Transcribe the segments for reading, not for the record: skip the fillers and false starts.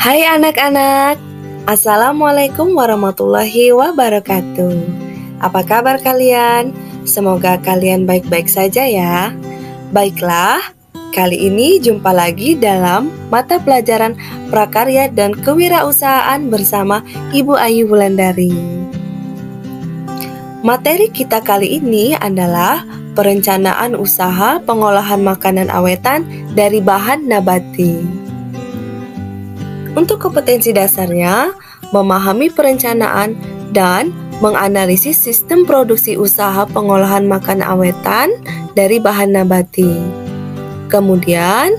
Hai anak-anak, Assalamualaikum warahmatullahi wabarakatuh. Apa kabar kalian? Semoga kalian baik-baik saja ya. Baiklah, kali ini jumpa lagi dalam mata pelajaran prakarya dan kewirausahaan bersama Ibu Ayu Wulandari. Materi kita kali ini adalah perencanaan usaha pengolahan makanan awetan dari bahan nabati. Untuk kompetensi dasarnya, memahami perencanaan dan menganalisis sistem produksi usaha pengolahan makanan awetan dari bahan nabati. Kemudian,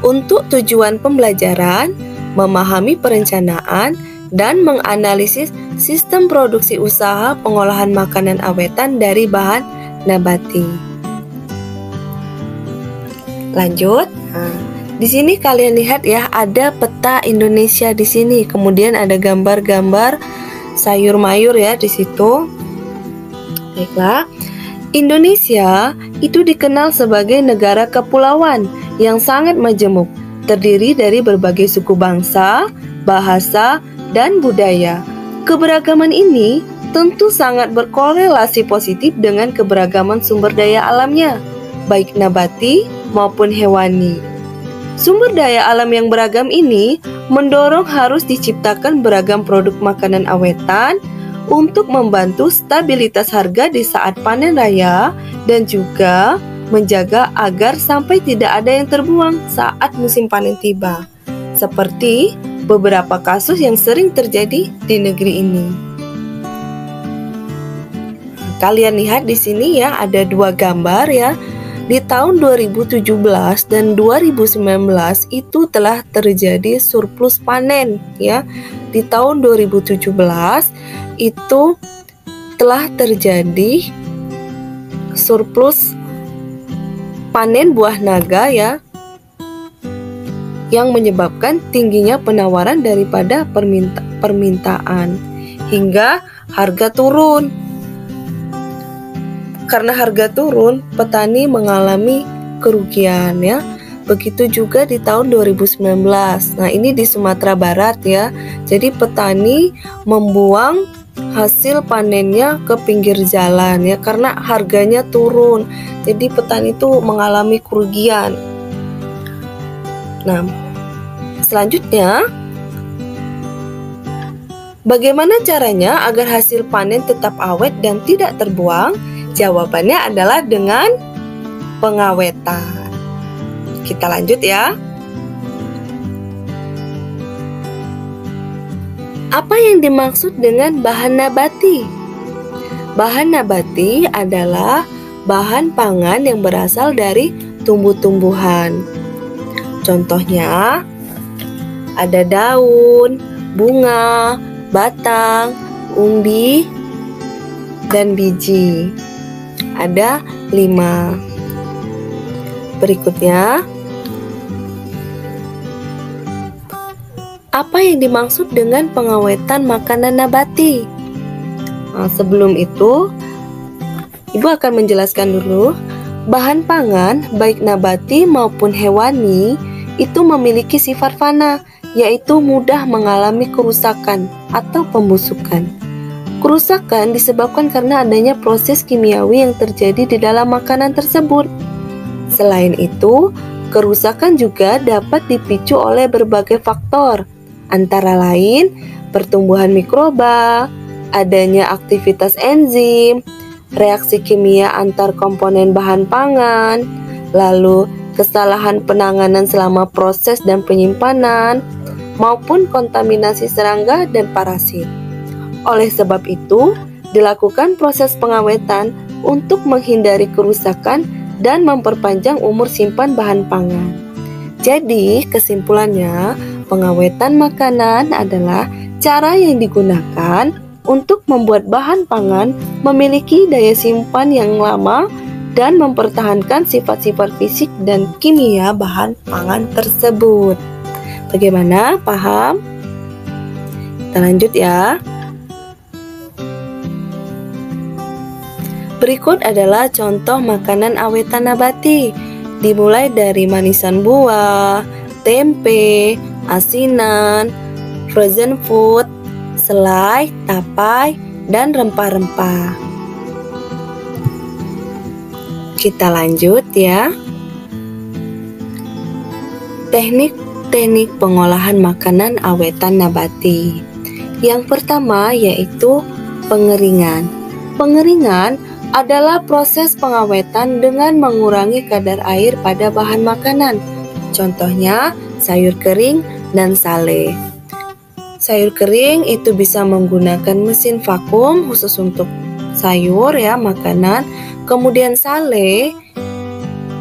untuk tujuan pembelajaran, memahami perencanaan dan menganalisis sistem produksi usaha pengolahan makanan awetan dari bahan nabati. Lanjut. Di sini kalian lihat ya, ada peta Indonesia di sini. Kemudian ada gambar-gambar sayur mayur ya di situ. Baiklah. Indonesia itu dikenal sebagai negara kepulauan yang sangat majemuk, terdiri dari berbagai suku bangsa, bahasa, dan budaya. Keberagaman ini tentu sangat berkorelasi positif dengan keberagaman sumber daya alamnya, baik nabati maupun hewani. Sumber daya alam yang beragam ini mendorong harus diciptakan beragam produk makanan awetan untuk membantu stabilitas harga di saat panen raya dan juga menjaga agar sampai tidak ada yang terbuang saat musim panen tiba, seperti beberapa kasus yang sering terjadi di negeri ini. Kalian lihat di sini ya, ada dua gambar ya. Di tahun 2017 dan 2019 itu telah terjadi surplus panen ya. Di tahun 2017 itu telah terjadi surplus panen buah naga ya, yang menyebabkan tingginya penawaran daripada permintaan hingga harga turun. Karena harga turun, petani mengalami kerugian ya. Begitu juga di tahun 2019. Nah, ini di Sumatera Barat ya. Jadi petani membuang hasil panennya ke pinggir jalan ya, karena harganya turun. Jadi petani itu mengalami kerugian. Nah, selanjutnya, bagaimana caranya agar hasil panen tetap awet dan tidak terbuang? Jawabannya adalah dengan pengawetan. Kita lanjut ya. Apa yang dimaksud dengan bahan nabati? Bahan nabati adalah bahan pangan yang berasal dari tumbuh-tumbuhan. Contohnya, ada daun, bunga, batang, umbi, dan biji. Ada 5. Berikutnya, apa yang dimaksud dengan pengawetan makanan nabati? Nah, sebelum itu, Ibu akan menjelaskan dulu. Bahan pangan, baik nabati maupun hewani, itu memiliki sifat fana, yaitu mudah mengalami kerusakan atau pembusukan. Kerusakan disebabkan karena adanya proses kimiawi yang terjadi di dalam makanan tersebut. Selain itu, kerusakan juga dapat dipicu oleh berbagai faktor, antara lain pertumbuhan mikroba, adanya aktivitas enzim, reaksi kimia antar komponen bahan pangan, lalu kesalahan penanganan selama proses dan penyimpanan, maupun kontaminasi serangga dan parasit. Oleh sebab itu, dilakukan proses pengawetan untuk menghindari kerusakan dan memperpanjang umur simpan bahan pangan. Jadi, kesimpulannya, pengawetan makanan adalah cara yang digunakan untuk membuat bahan pangan memiliki daya simpan yang lama dan mempertahankan sifat-sifat fisik dan kimia bahan pangan tersebut. Bagaimana? Paham? Kita lanjut ya. Berikut adalah contoh makanan awetan nabati, dimulai dari manisan buah, tempe, asinan, frozen food, selai, tapai, dan rempah-rempah. Kita lanjut ya. Teknik pengolahan makanan awetan nabati. Yang pertama yaitu pengeringan. Pengeringan adalah proses pengawetan dengan mengurangi kadar air pada bahan makanan. Contohnya sayur kering dan sale. Sayur kering itu bisa menggunakan mesin vakum khusus untuk sayur ya, makanan. Kemudian sale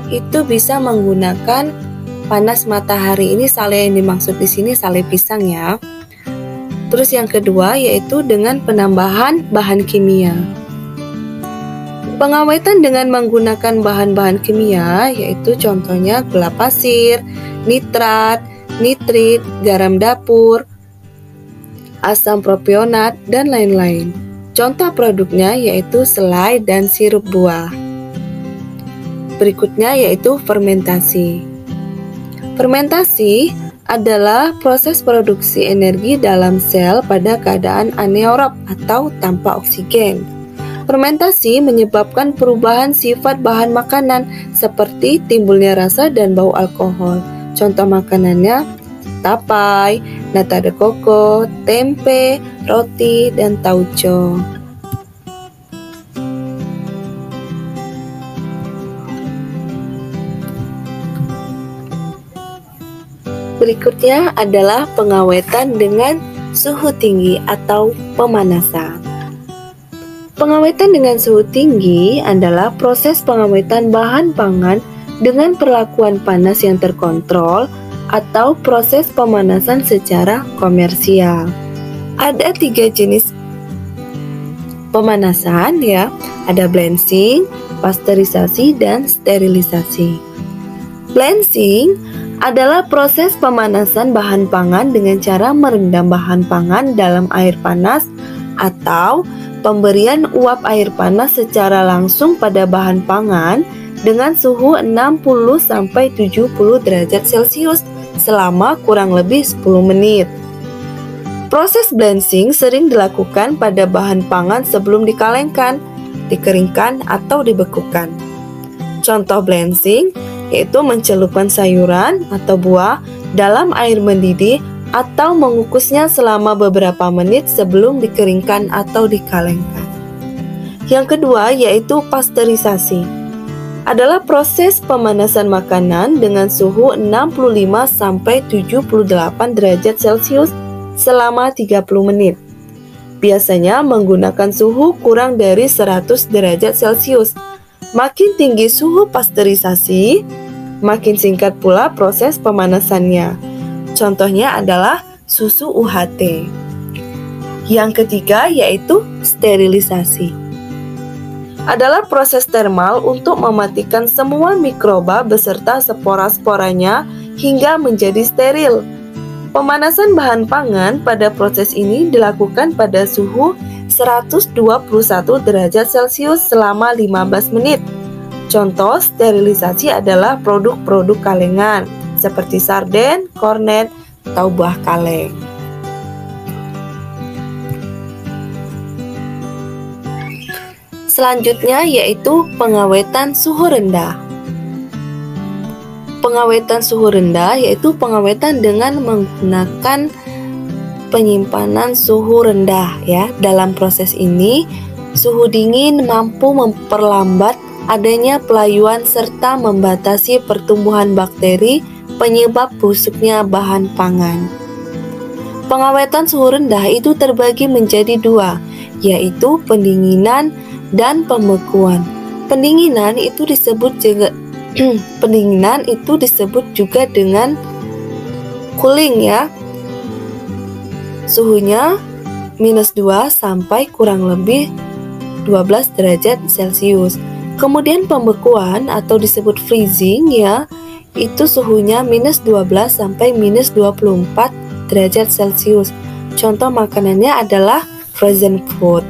itu bisa menggunakan panas matahari. Ini sale yang dimaksud di sini sale pisang ya. Terus yang kedua yaitu dengan penambahan bahan kimia. Pengawetan dengan menggunakan bahan-bahan kimia yaitu contohnya gula pasir, nitrat, nitrit, garam dapur, asam propionat, dan lain-lain. Contoh produknya yaitu selai dan sirup buah. Berikutnya yaitu fermentasi. Fermentasi adalah proses produksi energi dalam sel pada keadaan anaerob atau tanpa oksigen. Fermentasi menyebabkan perubahan sifat bahan makanan seperti timbulnya rasa dan bau alkohol. Contoh makanannya tapai, nata de coco, tempe, roti, dan tauco. Berikutnya adalah pengawetan dengan suhu tinggi atau pemanasan. Pengawetan dengan suhu tinggi adalah proses pengawetan bahan pangan dengan perlakuan panas yang terkontrol atau proses pemanasan secara komersial. Ada 3 jenis pemanasan ya, ada blanching, pasteurisasi, dan sterilisasi. Blanching adalah proses pemanasan bahan pangan dengan cara merendam bahan pangan dalam air panas atau pemberian uap air panas secara langsung pada bahan pangan dengan suhu 60-70 derajat Celcius selama kurang lebih 10 menit. Proses blanching sering dilakukan pada bahan pangan sebelum dikalengkan, dikeringkan, atau dibekukan. Contoh blanching yaitu mencelupkan sayuran atau buah dalam air mendidih atau mengukusnya selama beberapa menit sebelum dikeringkan atau dikalengkan. Yang kedua yaitu pasteurisasi. Adalah proses pemanasan makanan dengan suhu 65-78 derajat Celcius selama 30 menit. Biasanya menggunakan suhu kurang dari 100 derajat Celcius. Makin tinggi suhu pasteurisasi, makin singkat pula proses pemanasannya. Contohnya adalah susu UHT. Yang ketiga yaitu sterilisasi. Adalah proses termal untuk mematikan semua mikroba beserta spora-sporanya hingga menjadi steril. Pemanasan bahan pangan pada proses ini dilakukan pada suhu 121 derajat Celcius selama 15 menit. Contoh sterilisasi adalah produk-produk kalengan seperti sarden, kornet, atau buah kaleng. Selanjutnya yaitu pengawetan suhu rendah. Pengawetan suhu rendah yaitu pengawetan dengan menggunakan penyimpanan suhu rendah ya. Dalam proses ini, suhu dingin mampu memperlambat adanya pelayuan serta membatasi pertumbuhan bakteri penyebab busuknya bahan pangan. Pengawetan suhu rendah itu terbagi menjadi 2, yaitu pendinginan dan pembekuan. Pendinginan itu disebut juga dengan cooling ya. Suhunya -2 sampai kurang lebih 12 derajat Celcius. Kemudian pembekuan atau disebut freezing ya, itu suhunya -12 sampai -24 derajat Celcius. Contoh makanannya adalah frozen food.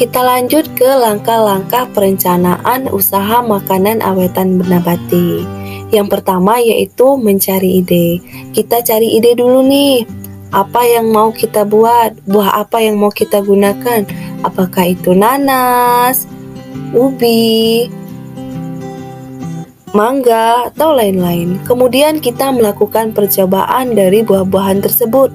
kita lanjut ke langkah-langkah perencanaan usaha makanan awetan nabati. Yang pertama yaitu mencari ide. Kita cari ide dulu nih. Apa yang mau kita buat? Buah apa yang mau kita gunakan? Apakah itu nanas, ubi, mangga, atau lain-lain. Kemudian kita melakukan percobaan dari buah-buahan tersebut.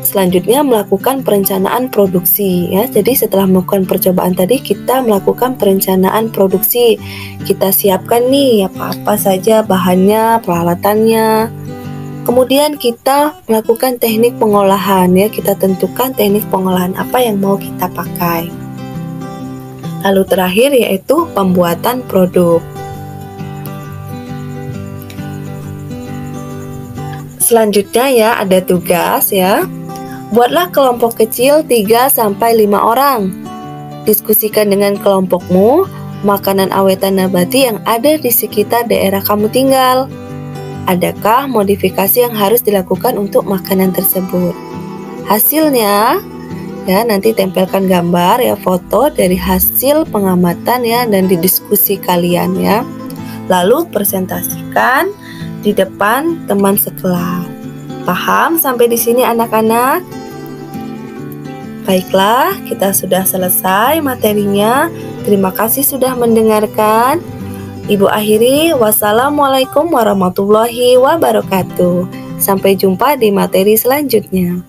Selanjutnya melakukan perencanaan produksi ya. Jadi setelah melakukan percobaan tadi kita melakukan perencanaan produksi. Kita siapkan nih apa-apa saja bahannya, peralatannya. Kemudian kita melakukan teknik pengolahan ya. Kita tentukan teknik pengolahan apa yang mau kita pakai. Lalu terakhir yaitu pembuatan produk. Selanjutnya ya ada tugas ya. Buatlah kelompok kecil 3-5 orang. Diskusikan dengan kelompokmu makanan awetan nabati yang ada di sekitar daerah kamu tinggal. Adakah modifikasi yang harus dilakukan untuk makanan tersebut? Hasilnya ya nanti tempelkan gambar ya, foto dari hasil pengamatan ya dan didiskusi kalian ya. Lalu presentasikan di depan teman sekelas. Paham sampai di sini anak-anak? Baiklah, kita sudah selesai materinya. Terima kasih sudah mendengarkan. Ibu akhiri, wassalamualaikum warahmatullahi wabarakatuh. Sampai jumpa di materi selanjutnya.